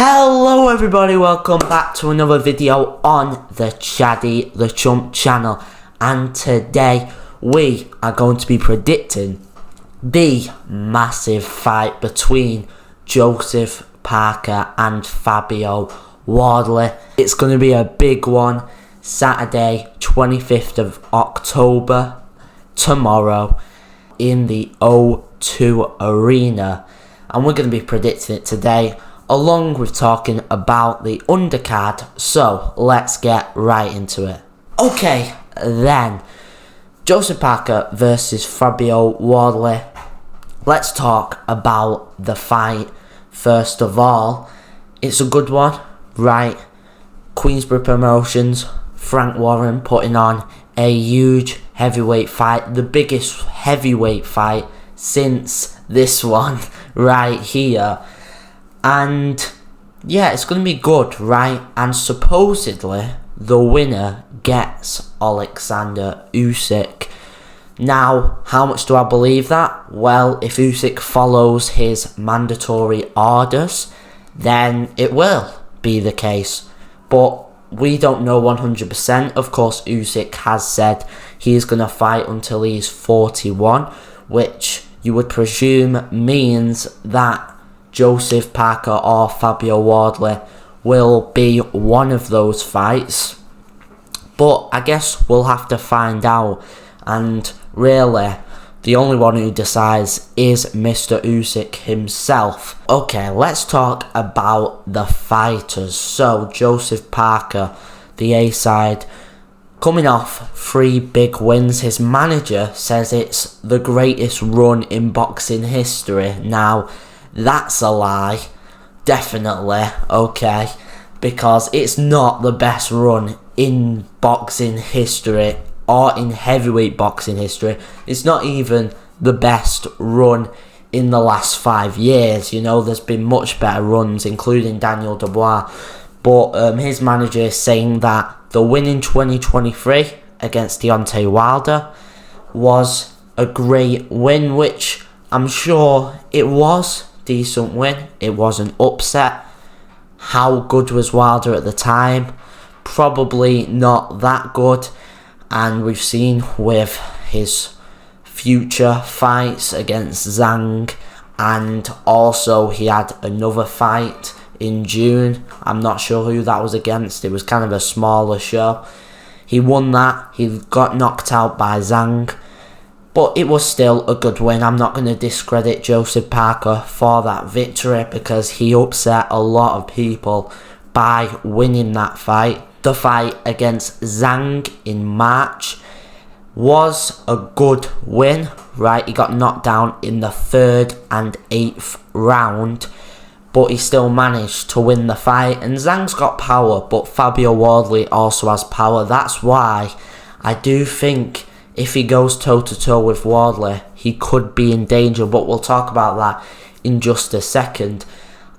Hello everybody, welcome back to another video on the Chaddy the Chump channel, and today we are going to be predicting the massive fight between Joseph Parker and Fabio Wardley. It's going to be a big one, Saturday 25th of October, tomorrow, in the O2 Arena, and we're going to be predicting it today, along with talking about the undercard. So let's get right into it. Okay, then, Joseph Parker versus Fabio Wardley. Let's talk about the fight first of all. It's a good one, right? Queensberry Promotions, Frank Warren putting on a huge heavyweight fight, the biggest heavyweight fight since this one right here. And yeah, it's going to be good, right? And supposedly the winner gets Alexander Usyk. Now, how much do I believe that? Well, if Usyk follows his mandatory orders, then it will be the case. But we don't know 100%. Of course, Usyk has said he is going to fight until he's 41, which you would presume means that Joseph Parker or Fabio Wardley will be one of those fights. But I guess we'll have to find out. And really, the only one who decides is Mr. Usyk himself. Okay, let's talk about the fighters. So, Joseph Parker, the A-side, coming off 3 big wins. His manager says it's the greatest run in boxing history. Now, that's a lie, definitely, okay, because it's not the best run in boxing history or in heavyweight boxing history. It's not even the best run in the last 5 years. You know, there's been much better runs, including Daniel Dubois, but his manager is saying that the win in 2023 against Deontay Wilder was a great win, which I'm sure it was. Decent win. It was an upset. How good was Wilder at the time? Probably not that good. And we've seen with his future fights against Zhang, and also he had another fight in June. I'm not sure who that was against. It was kind of a smaller show. He won that. He got knocked out by Zhang. But it was still a good win. I'm not going to discredit Joseph Parker for that victory because he upset a lot of people by winning that fight. The fight against Zhang in March was a good win, right? He got knocked down in the 3rd and 8th round, but he still managed to win the fight. And Zhang's got power, but Fabio Wardley also has power. That's why I do think if he goes toe-to-toe with Wardley, he could be in danger, but we'll talk about that in just a second.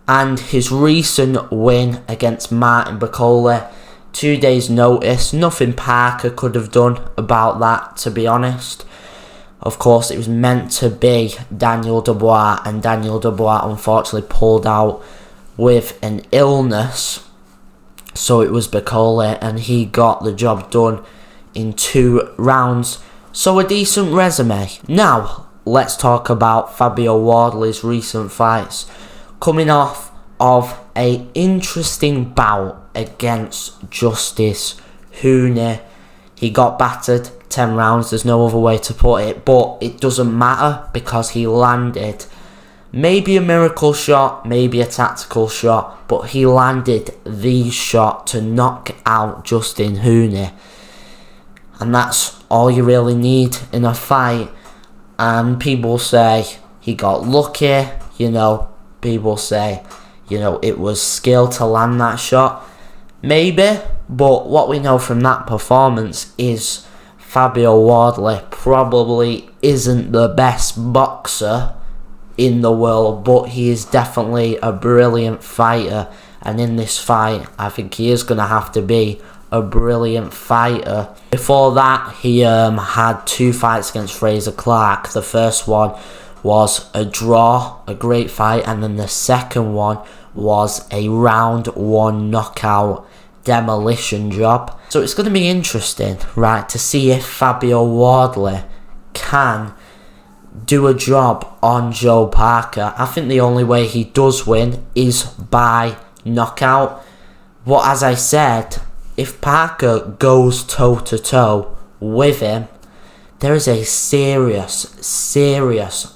And his recent win against Martin Bakole, 2 days notice, nothing Parker could have done about that, to be honest. Of course, it was meant to be Daniel Dubois, and Daniel Dubois unfortunately pulled out with an illness, so it was Bakole, and he got the job done in 2 rounds. So a decent resume. Now, let's talk about Fabio Wardley's recent fights. Coming off of a interesting bout against Justice Hooney. He got battered 10 rounds, there's no other way to put it, but it doesn't matter because he landed maybe a miracle shot, maybe a tactical shot, but he landed the shot to knock out Justin Hooney. And that's all you really need in a fight. And people say he got lucky, you know, people say, you know, it was skill to land that shot. Maybe, but what we know from that performance is Fabio Wardley probably isn't the best boxer in the world, but he is definitely a brilliant fighter. And in this fight, I think he is going to have to be a brilliant fighter. Before that, he had 2 fights against Fraser Clark. The first one was a draw, a great fight, and then the second one was a round 1 knockout demolition job. So it's going to be interesting, right, to see if Fabio Wardley can do a job on Joe Parker. I think the only way he does win is by knockout. But as I said, if Parker goes toe to toe with him, there is a serious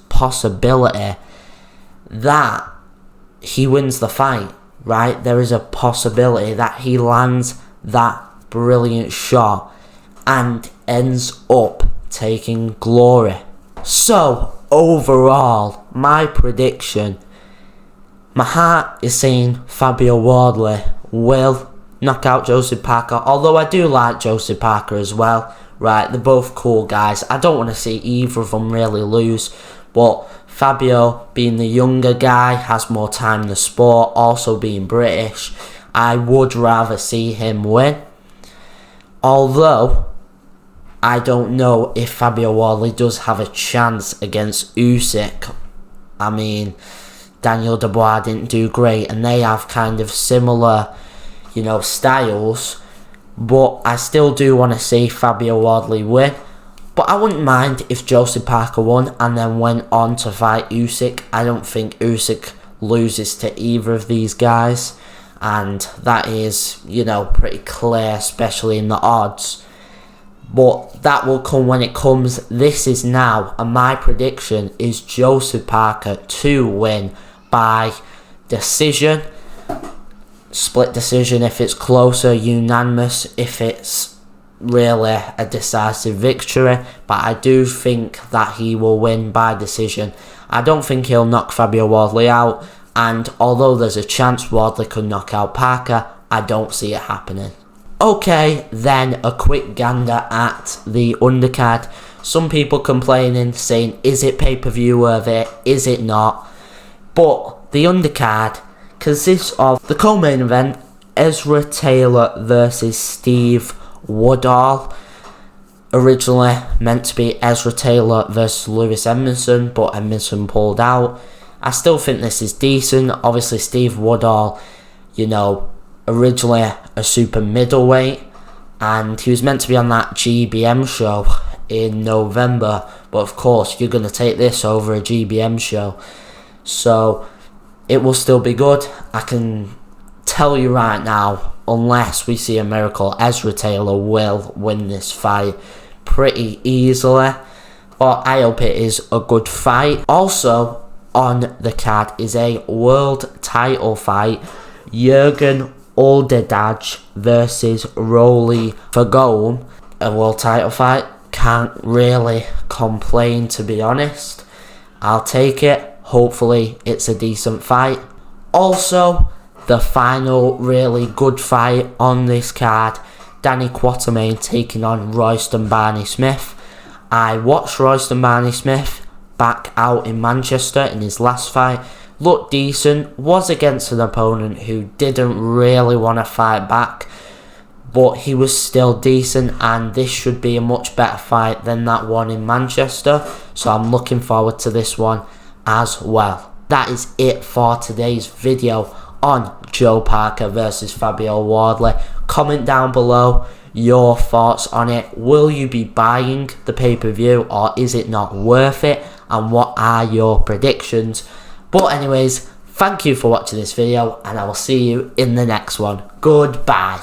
possibility that he wins the fight, right? There is a possibility that he lands that brilliant shot and ends up taking glory. So, overall, my prediction, my heart is saying Fabio Wardley will knock out Joseph Parker, although I do like Joseph Parker as well, right? They're both cool guys. I don't want to see either of them really lose, but Fabio, being the younger guy, has more time in the sport, also being British, I would rather see him win. Although, I don't know if Fabio Wardley does have a chance against Usyk. I mean, Daniel Dubois didn't do great, and they have kind of similar, styles. But I still do want to see Fabio Wardley win. But I wouldn't mind if Joseph Parker won and then went on to fight Usyk. I don't think Usyk loses to either of these guys. And that is, pretty clear, especially in the odds. But that will come when it comes. This is now, and my prediction is Joseph Parker to win by decision. Split decision if it's closer, unanimous if it's really a decisive victory. But I do think that he will win by decision. I don't think he'll knock Fabio Wardley out. And although there's a chance Wardley could knock out Parker, I don't see it happening. Okay, then a quick gander at the undercard. Some people complaining, saying, is it pay-per-view worthy? Is it not? But the undercard consists of the co-main event, Ezra Taylor versus Steve Woodall. Originally meant to be Ezra Taylor versus Lewis Edmondson, but Edmondson pulled out. I still think this is decent. Obviously, Steve Woodall, originally a super middleweight, and he was meant to be on that GBM show in November, but of course you're going to take this over a GBM show, so it will still be good. I can tell you right now, unless we see a miracle, Ezra Taylor will win this fight pretty easily, but I hope it is a good fight. Also on the card is a world title fight, Jürgen Alderdag versus Rolly Fagone. A world title fight. Can't really complain, to be honest. I'll take it. Hopefully it's a decent fight. Also, the final really good fight on this card, Danny Quatermain taking on Royston Barney-Smith. I watched Royston Barney-Smith back out in Manchester in his last fight. Looked decent, was against an opponent who didn't really want to fight back, but he was still decent, and this should be a much better fight than that one in Manchester, so I'm looking forward to this one as well. That is it for today's video on Joe Parker versus Fabio Wardley. Comment down below your thoughts on it. Will you be buying the pay-per-view, or is it not worth it, and what are your predictions? But anyways, thank you for watching this video, and I will see you in the next one. Goodbye.